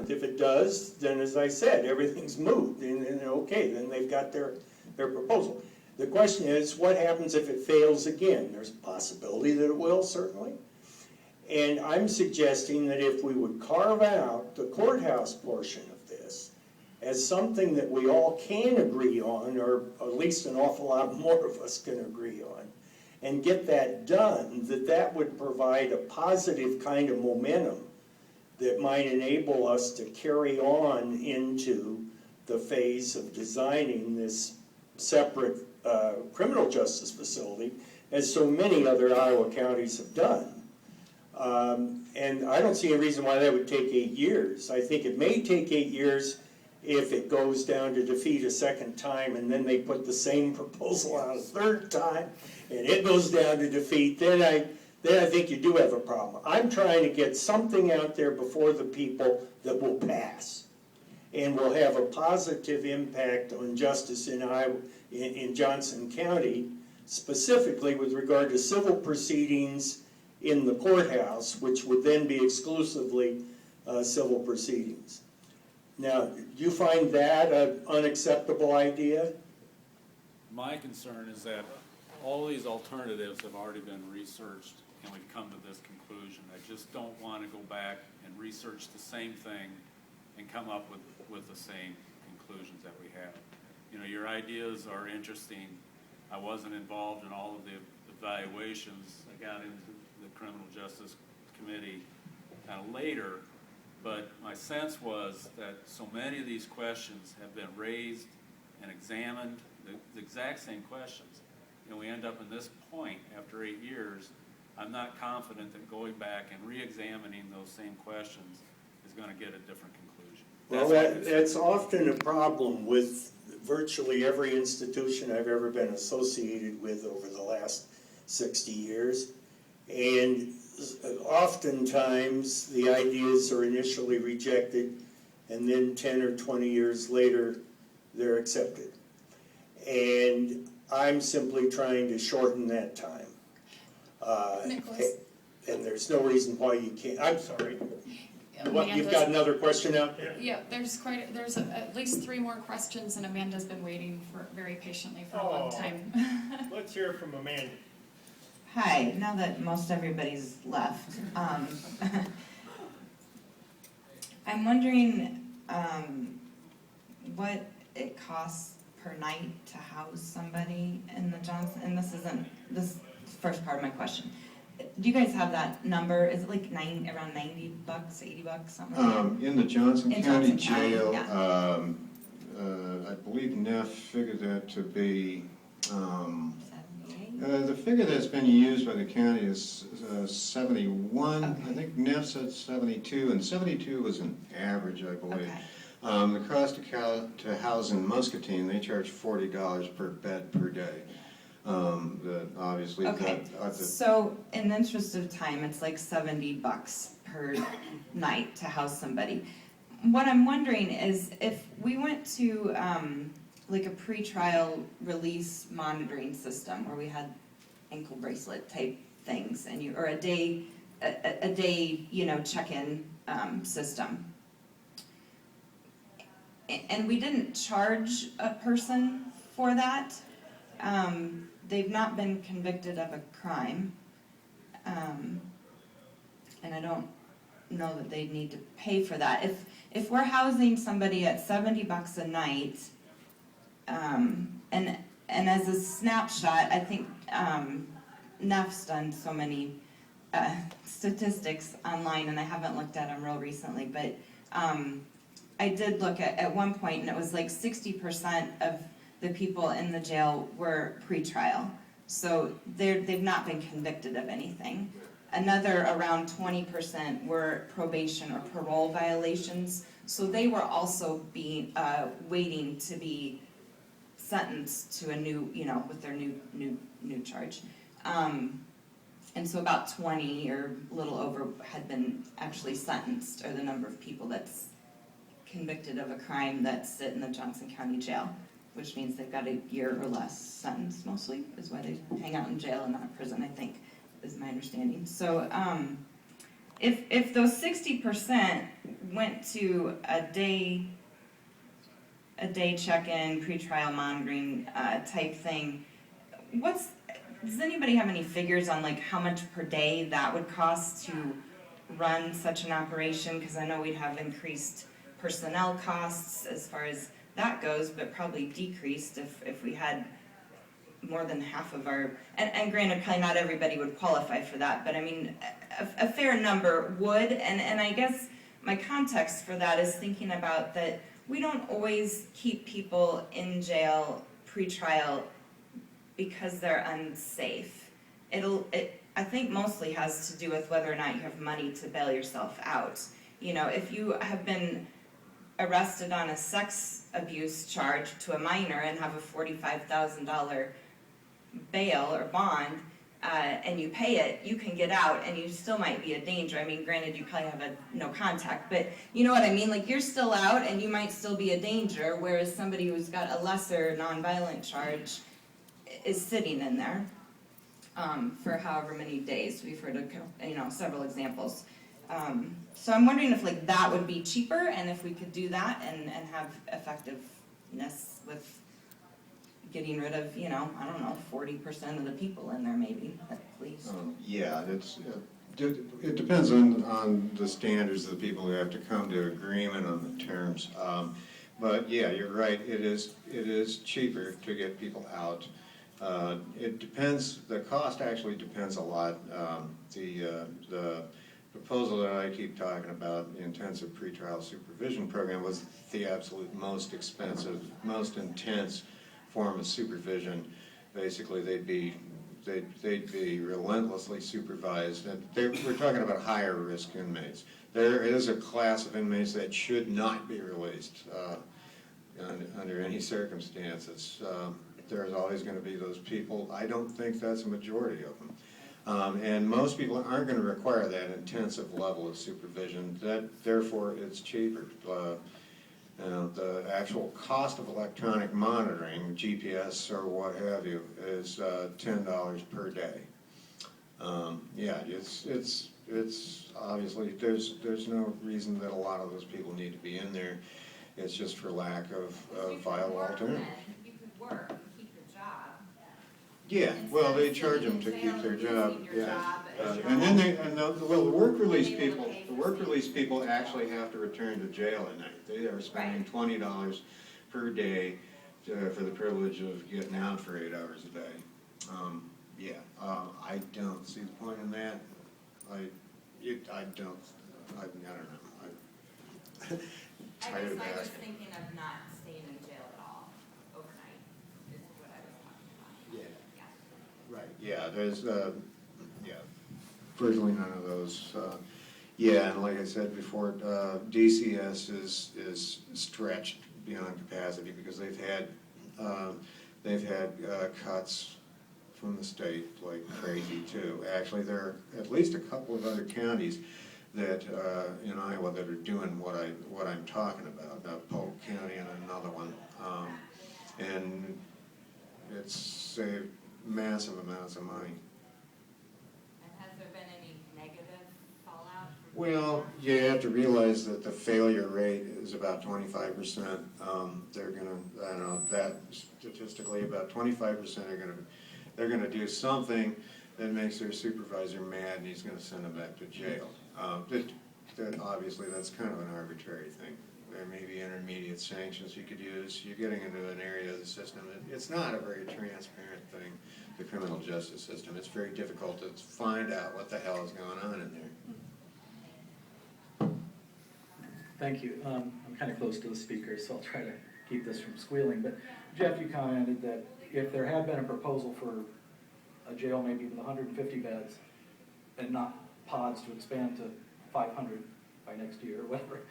doesn't. If it does, then as I said, everything's moved, and okay, then they've got their proposal. The question is, what happens if it fails again? There's a possibility that it will, certainly. And I'm suggesting that if we would carve out the courthouse portion of this as something that we all can agree on, or at least an awful lot more of us can agree on, and get that done, that would provide a positive kind of momentum that might enable us to carry on into the phase of designing this separate criminal justice facility, as so many other Iowa counties have done. And I don't see a reason why that would take 8 years. I think it may take 8 years if it goes down to defeat a second time, and then they put the same proposal out a third time, and it goes down to defeat, then I think you do have a problem. I'm trying to get something out there before the people that will pass and will have a positive impact on justice in Iowa, in Johnson County, specifically with regard to civil proceedings in the courthouse, which would then be exclusively civil proceedings. Now, do you find that an unacceptable idea? My concern is that all these alternatives have already been researched, and we've come to this conclusion. I just don't want to go back and research the same thing and come up with the same conclusions that we have. You know, your ideas are interesting. I wasn't involved in all of the evaluations. I got into the Criminal Justice Committee kind of later, but my sense was that so many of these questions have been raised and examined, the exact same questions. And we end up in this point after 8 years. I'm not confident that going back and re-examining those same questions is going to get a different conclusion. Well, that's often a problem with virtually every institution I've ever been associated with over the last 60 years. And oftentimes the ideas are initially rejected, and then 10 or 20 years later they're accepted. And I'm simply trying to shorten that time. Nicholas. And there's no reason why you can't. I'm sorry. What, you've Amanda's- got another question out there? Yeah, there's at least 3 more questions, and Amanda's been waiting very patiently for a long time. Let's hear from Amanda. Hi, now that most everybody's left, I'm wondering what it costs per night to house somebody in the Johnson, and this is first part of my question. Do you guys have that number? Is it like around $90, $80, something like that? In the Johnson In County Johnson County, Jail, yeah. I believe Neff figured that to be, 78? the figure that's been used by the county is 71. Okay. I think Neff said 72, and 72 was an average, I believe. Okay. The cost to house in Muscatine, they charge $40 per bed per day. Obviously, Okay, so in the interest of time, it's like $70 per night to house somebody. What I'm wondering is if we went to like a pre-trial release monitoring system where we had ankle bracelet type things, and or a day check-in system, and we didn't charge a person for that. They've not been convicted of a crime, and I don't know that they'd need to pay for that. If we're housing somebody at $70 a night, and as a snapshot, I think Neff's done so many statistics online, and I haven't looked at them real recently, but I did look at one point, and it was like 60% of the people in the jail were pre-trial, so they've not been convicted of anything. Another around 20% were probation or parole violations, so they were also being waiting to be sentenced to a new, with their new charge. And so about 20 or a little over had been actually sentenced, or the number of people that's convicted of a crime that sit in the Johnson County Jail, which means they've got a year or less sentence mostly, is why they hang out in jail and not prison, I think, is my understanding. So if those 60% went to a day check-in, pretrial monitoring type thing, does anybody have any figures on like how much per day that would cost to run such an operation? Because I know we'd have increased personnel costs as far as that goes, but probably decreased if we had more than half of our, and granted, probably not everybody would qualify for that, but I mean, a fair number would, and I guess my context for that is thinking about that we don't always keep people in jail pre-trial because they're unsafe. I think mostly has to do with whether or not you have money to bail yourself out. You know, if you have been arrested on a sex abuse charge to a minor and have a $45,000 bail or bond, and you pay it, you can get out and you still might be a danger. I mean, granted, you probably have no contact, but you know what I mean? Like, you're still out and you might still be a danger, whereas somebody who's got a lesser nonviolent charge is sitting in there for however many days. We've heard of, several examples. So I'm wondering if like that would be cheaper, and if we could do that and have effectiveness with getting rid of, 40% of the people in there maybe, at least. Yeah, it depends on the standards of the people who have to come to agreement on the terms. But yeah, you're right, it is cheaper to get people out. It depends, the cost actually depends a lot. The proposal that I keep talking about, the intensive pretrial supervision program, was the absolute most expensive, most intense form of supervision. Basically, they'd be relentlessly supervised, and we're talking about higher risk inmates. There is a class of inmates that should not be released under any circumstances. There's always going to be those people. I don't think that's a majority of them. And most people aren't going to require that intensive level of supervision. Therefore, it's cheaper. The actual cost of electronic monitoring, GPS or what have you, is $10 per day. Yeah, it's obviously there's no reason that a lot of those people need to be in there. It's just for lack of viable alternative. You could work and keep your job. Yeah, well, they charge them to keep their job, yeah. And then the work release people actually have to return to jail at night. They are spending $20 per day for the privilege of getting out for 8 hours a day. I don't see the point in that. I don't know. I was thinking of not staying in jail at all overnight, is what I was talking about. Right, yeah, there's, virtually none of those. And like I said before, DCS is stretched beyond capacity because they've had cuts from the state like crazy too. Actually, there are at least a couple of other counties that in Iowa that are doing what I'm talking about. Polk County and another one, and it's saved massive amounts of money. And has there been any negative fallout? Well, you have to realize that the failure rate is about 25%. They're gonna, I don't know, that statistically about 25% they're gonna do something that makes their supervisor mad, and he's gonna send them back to jail. That obviously that's kind of an arbitrary thing. There may be intermediate sanctions you could use. You're getting into an area of the system that it's not a very transparent thing, the criminal justice system. It's very difficult to find out what the hell is going on in there. Thank you. I'm kind of close to the speaker, so I'll try to keep this from squealing. But Jeff, you commented that if there had been a proposal for a jail maybe with 150 beds and not pods to expand to 500 by next year or whatever,